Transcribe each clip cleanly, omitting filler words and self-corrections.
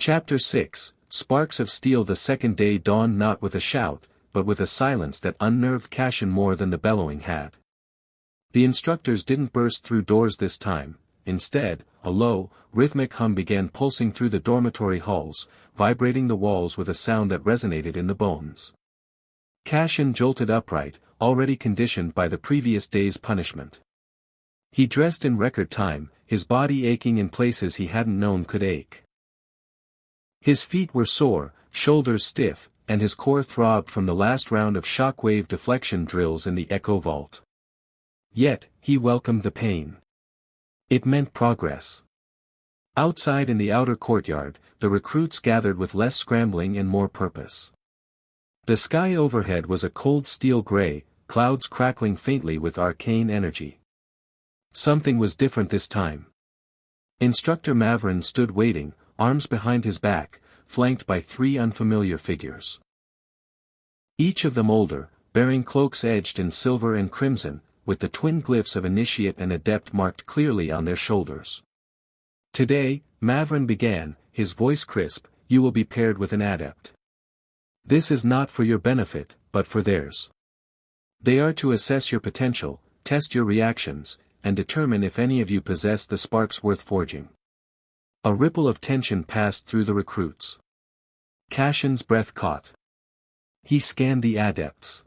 Chapter 6, Sparks of Steel. The second day dawned not with a shout, but with a silence that unnerved Cashin more than the bellowing had. The instructors didn't burst through doors this time. Instead, a low, rhythmic hum began pulsing through the dormitory halls, vibrating the walls with a sound that resonated in the bones. Cashin jolted upright, already conditioned by the previous day's punishment. He dressed in record time, his body aching in places he hadn't known could ache. His feet were sore, shoulders stiff, and his core throbbed from the last round of shockwave deflection drills in the Echo Vault. Yet, he welcomed the pain. It meant progress. Outside in the outer courtyard, the recruits gathered with less scrambling and more purpose. The sky overhead was a cold steel gray, clouds crackling faintly with arcane energy. Something was different this time. Instructor Mavrin stood waiting, arms behind his back, flanked by three unfamiliar figures. Each of them older, bearing cloaks edged in silver and crimson, with the twin glyphs of initiate and adept marked clearly on their shoulders. Today, Mavrin began, his voice crisp, you will be paired with an adept. This is not for your benefit, but for theirs. They are to assess your potential, test your reactions, and determine if any of you possess the sparks worth forging. A ripple of tension passed through the recruits. Cashin's breath caught. He scanned the adepts.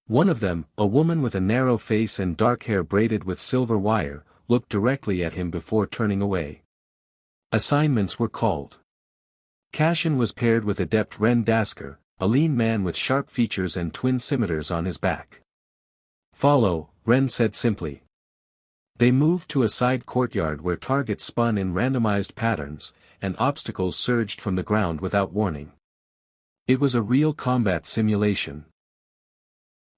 One of them, a woman with a narrow face and dark hair braided with silver wire, looked directly at him before turning away. Assignments were called. Cashin was paired with adept Ren Dasker, a lean man with sharp features and twin scimitars on his back. Follow, Ren said simply. They moved to a side courtyard where targets spun in randomized patterns, and obstacles surged from the ground without warning. It was a real combat simulation.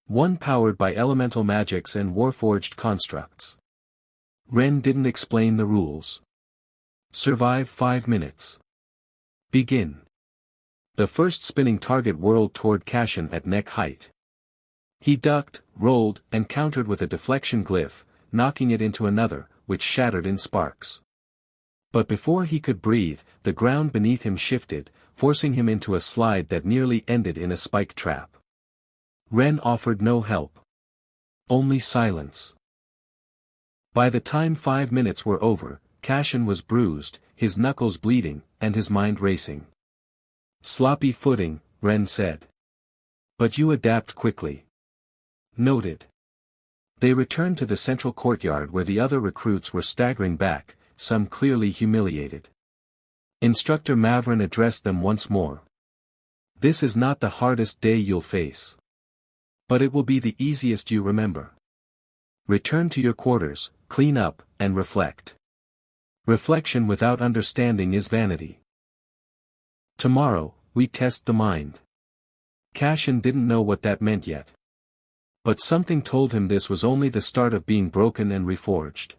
One powered by elemental magics and warforged constructs. Ren didn't explain the rules. Survive 5 minutes. Begin. The first spinning target whirled toward Cashin at neck height. He ducked, rolled, and countered with a deflection glyph, knocking it into another, which shattered in sparks. But before he could breathe, the ground beneath him shifted, forcing him into a slide that nearly ended in a spike trap. Ren offered no help. Only silence. By the time 5 minutes were over, Cashin was bruised, his knuckles bleeding, and his mind racing. Sloppy footing, Ren said. But you adapt quickly. Noted. They returned to the central courtyard where the other recruits were staggering back, some clearly humiliated. Instructor Mavrin addressed them once more. This is not the hardest day you'll face. But it will be the easiest you remember. Return to your quarters, clean up, and reflect. Reflection without understanding is vanity. Tomorrow, we test the mind. Cashin didn't know what that meant yet. But something told him this was only the start of being broken and reforged.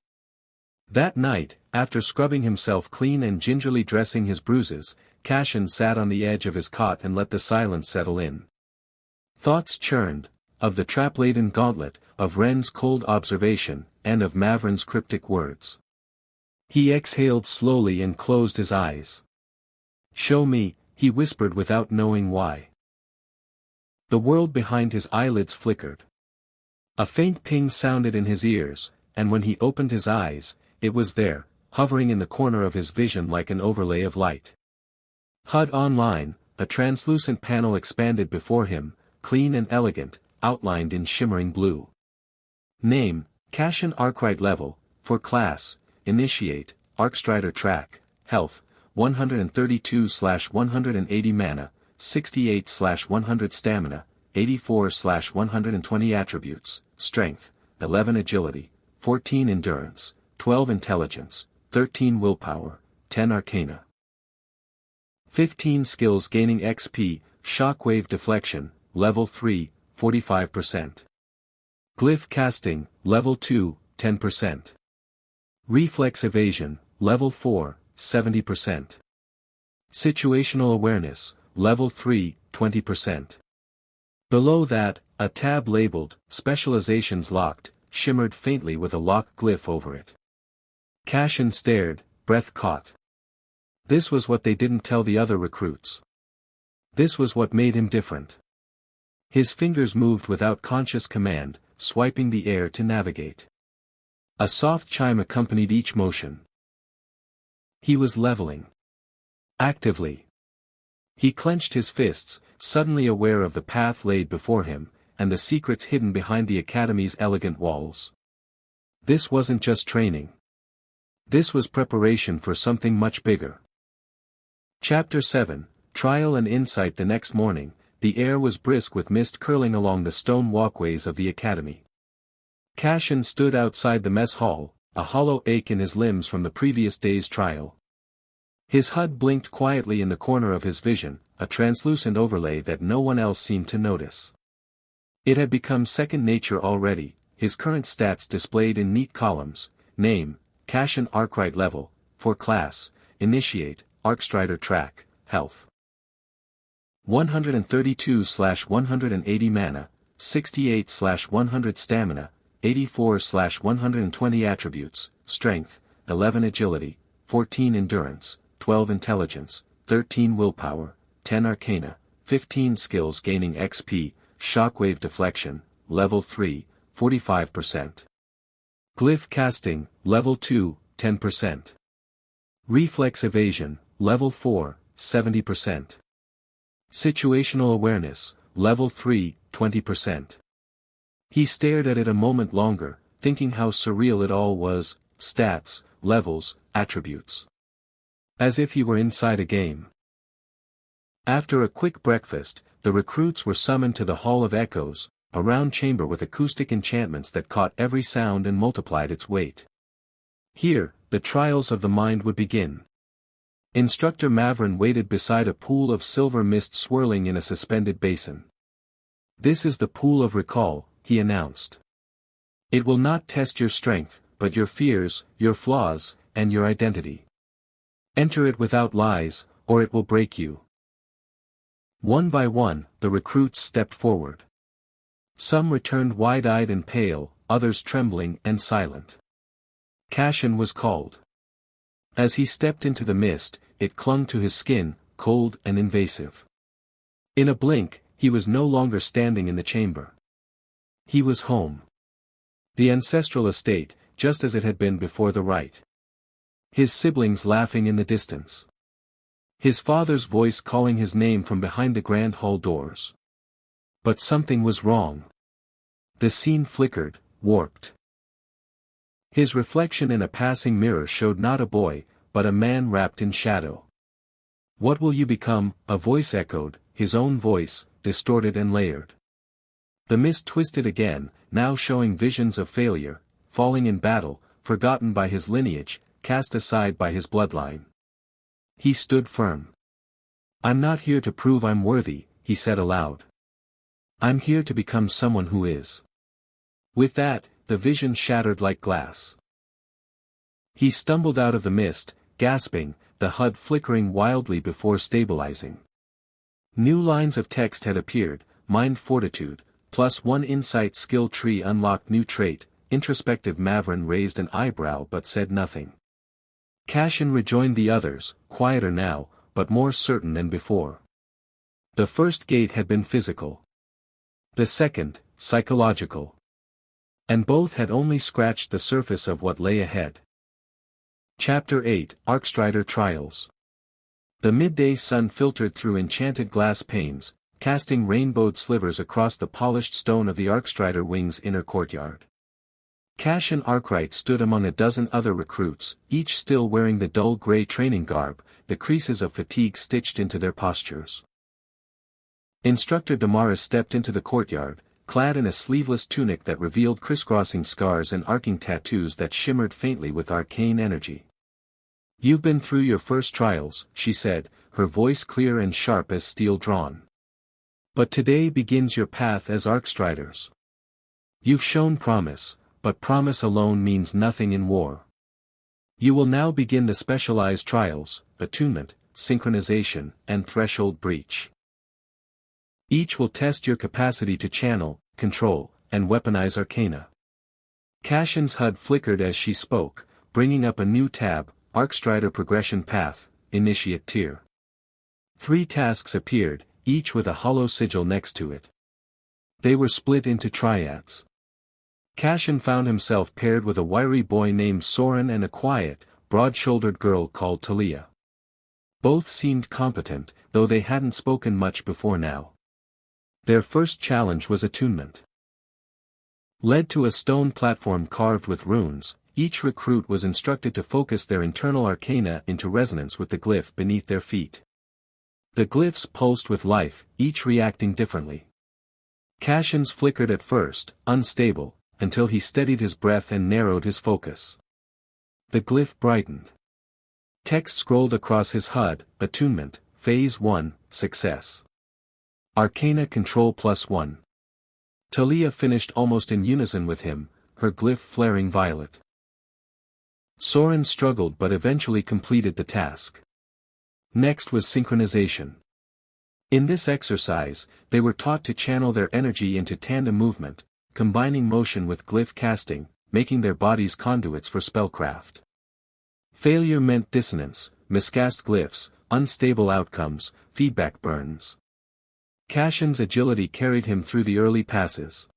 That night, after scrubbing himself clean and gingerly dressing his bruises, Cashin sat on the edge of his cot and let the silence settle in. Thoughts churned, of the trap-laden gauntlet, of Ren's cold observation, and of Mavrin's cryptic words. He exhaled slowly and closed his eyes. Show me, he whispered without knowing why. The world behind his eyelids flickered. A faint ping sounded in his ears, and when he opened his eyes, it was there, hovering in the corner of his vision like an overlay of light. HUD Online, a translucent panel expanded before him, clean and elegant, outlined in shimmering blue. Name, Cashin Arkwright Level, for Class, Initiate, Arcstrider Track, Health, 132/180 Mana, 68/100 Stamina, 84/120 Attributes, Strength, 11 Agility, 14 Endurance, 12 Intelligence, 13 Willpower, 10 Arcana. 15 Skills gaining XP, Shockwave Deflection, Level 3, 45%. Glyph Casting, Level 2, 10%. Reflex Evasion, Level 4, 70%. Situational Awareness, Level 3, 20%. Below that, a tab labeled, Specializations Locked, shimmered faintly with a lock glyph over it. Cashin stared, breath caught. This was what they didn't tell the other recruits. This was what made him different. His fingers moved without conscious command, swiping the air to navigate. A soft chime accompanied each motion. He was leveling. Actively. He clenched his fists, suddenly aware of the path laid before him, and the secrets hidden behind the academy's elegant walls. This wasn't just training. This was preparation for something much bigger. Chapter 7, Trial and Insight. The next morning, the air was brisk with mist curling along the stone walkways of the academy. Cassian stood outside the mess hall, a hollow ache in his limbs from the previous day's trial. His HUD blinked quietly in the corner of his vision, a translucent overlay that no one else seemed to notice. It had become second nature already, his current stats displayed in neat columns: name, Cassian Arkwright level, for class, initiate, Arcstrider track, health. 132/180 mana, 68/100 stamina, 84/120 attributes, strength, 11 agility, 14 endurance, 12 intelligence, 13 willpower, 10 arcana, 15 skills gaining XP, shockwave deflection, level 3, 45%. Glyph casting, level 2, 10%. Reflex evasion, level 4, 70%. Situational awareness, level 3, 20%. He stared at it a moment longer, thinking how surreal it all was: stats, levels, attributes. As if he were inside a game. After a quick breakfast, the recruits were summoned to the Hall of Echoes, a round chamber with acoustic enchantments that caught every sound and multiplied its weight. Here, the trials of the mind would begin. Instructor Mavrin waited beside a pool of silver mist swirling in a suspended basin. "This is the pool of recall," he announced. "It will not test your strength, but your fears, your flaws, and your identity. Enter it without lies, or it will break you." One by one, the recruits stepped forward. Some returned wide-eyed and pale, others trembling and silent. Cassian was called. As he stepped into the mist, it clung to his skin, cold and invasive. In a blink, he was no longer standing in the chamber. He was home. The ancestral estate, just as it had been before the rite. His siblings laughing in the distance. His father's voice calling his name from behind the grand hall doors. But something was wrong. The scene flickered, warped. His reflection in a passing mirror showed not a boy, but a man wrapped in shadow. "What will you become?" a voice echoed, his own voice, distorted and layered. The mist twisted again, now showing visions of failure, falling in battle, forgotten by his lineage, cast aside by his bloodline. He stood firm. "I'm not here to prove I'm worthy," he said aloud. "I'm here to become someone who is." With that, the vision shattered like glass. He stumbled out of the mist, gasping, the HUD flickering wildly before stabilizing. New lines of text had appeared: mind fortitude, +1 insight skill tree unlocked new trait, introspective. Mavrin raised an eyebrow but said nothing. Cassian rejoined the others, quieter now, but more certain than before. The first gate had been physical. The second, psychological. And both had only scratched the surface of what lay ahead. Chapter 8, Arcstrider Trials. The midday sun filtered through enchanted glass panes, casting rainbowed slivers across the polished stone of the Arcstrider wing's inner courtyard. Cassian Arkwright stood among a dozen other recruits, each still wearing the dull gray training garb, the creases of fatigue stitched into their postures. Instructor Damaris stepped into the courtyard, clad in a sleeveless tunic that revealed crisscrossing scars and arcing tattoos that shimmered faintly with arcane energy. "You've been through your first trials," she said, her voice clear and sharp as steel drawn. "But today begins your path as Arcstriders. You've shown promise, but promise alone means nothing in war. You will now begin the specialized trials: attunement, synchronization, and threshold breach. Each will test your capacity to channel, control, and weaponize arcana." Cassian's HUD flickered as she spoke, bringing up a new tab: Arcstrider Progression Path, Initiate Tier. 3 tasks appeared, each with a hollow sigil next to it. They were split into triads. Cashin found himself paired with a wiry boy named Soren and a quiet, broad-shouldered girl called Talia. Both seemed competent, though they hadn't spoken much before now. Their first challenge was attunement. Led to a stone platform carved with runes, each recruit was instructed to focus their internal arcana into resonance with the glyph beneath their feet. The glyphs pulsed with life, each reacting differently. Cashin's flickered at first, unstable, until he steadied his breath and narrowed his focus. The glyph brightened. Text scrolled across his HUD, Attunement, Phase 1, Success. Arcana Control +1. Talia finished almost in unison with him, her glyph flaring violet. Soren struggled but eventually completed the task. Next was synchronization. In this exercise, they were taught to channel their energy into tandem movement, combining motion with glyph casting, making their bodies conduits for spellcraft. Failure meant dissonance, miscast glyphs, unstable outcomes, feedback burns. Cashin's agility carried him through the early passes.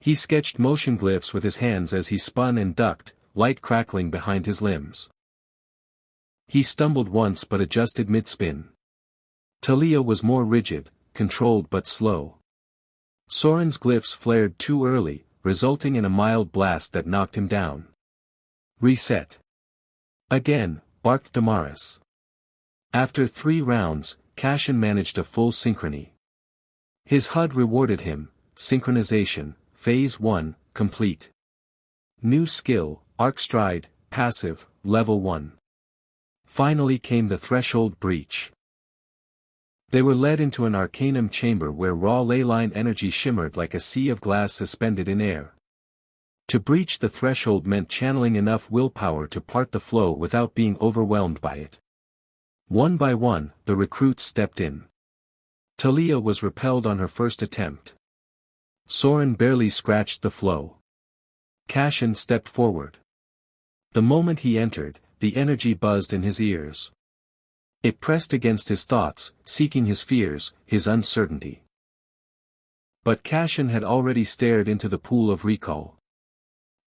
He sketched motion glyphs with his hands as he spun and ducked, light crackling behind his limbs. He stumbled once but adjusted mid-spin. Talia was more rigid, controlled but slow. Soren's glyphs flared too early, resulting in a mild blast that knocked him down. Reset. Again, barked Damaris. After 3 rounds, Cashin managed a full synchrony. His HUD rewarded him, Synchronization, Phase 1, complete. New skill, Arc Stride, Passive, Level 1. Finally came the threshold breach. They were led into an arcanum chamber where raw leyline energy shimmered like a sea of glass suspended in air. To breach the threshold meant channeling enough willpower to part the flow without being overwhelmed by it. One by one, the recruits stepped in. Talia was repelled on her first attempt. Soren barely scratched the flow. Cashin stepped forward. The moment he entered, the energy buzzed in his ears. It pressed against his thoughts, seeking his fears, his uncertainty. But Cashin had already stared into the pool of recall.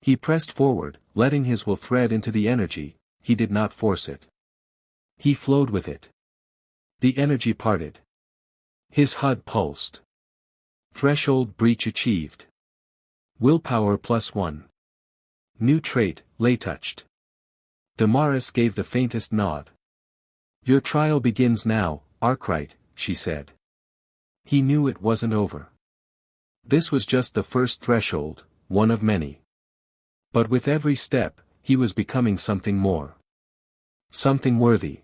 He pressed forward, letting his will thread into the energy, he did not force it. He flowed with it. The energy parted. His HUD pulsed. Threshold breach achieved. Willpower +1. New trait, Lay Touched. Damaris gave the faintest nod. Your trial begins now, Arkwright, she said. He knew it wasn't over. This was just the first threshold, one of many. But with every step, he was becoming something more. Something worthy.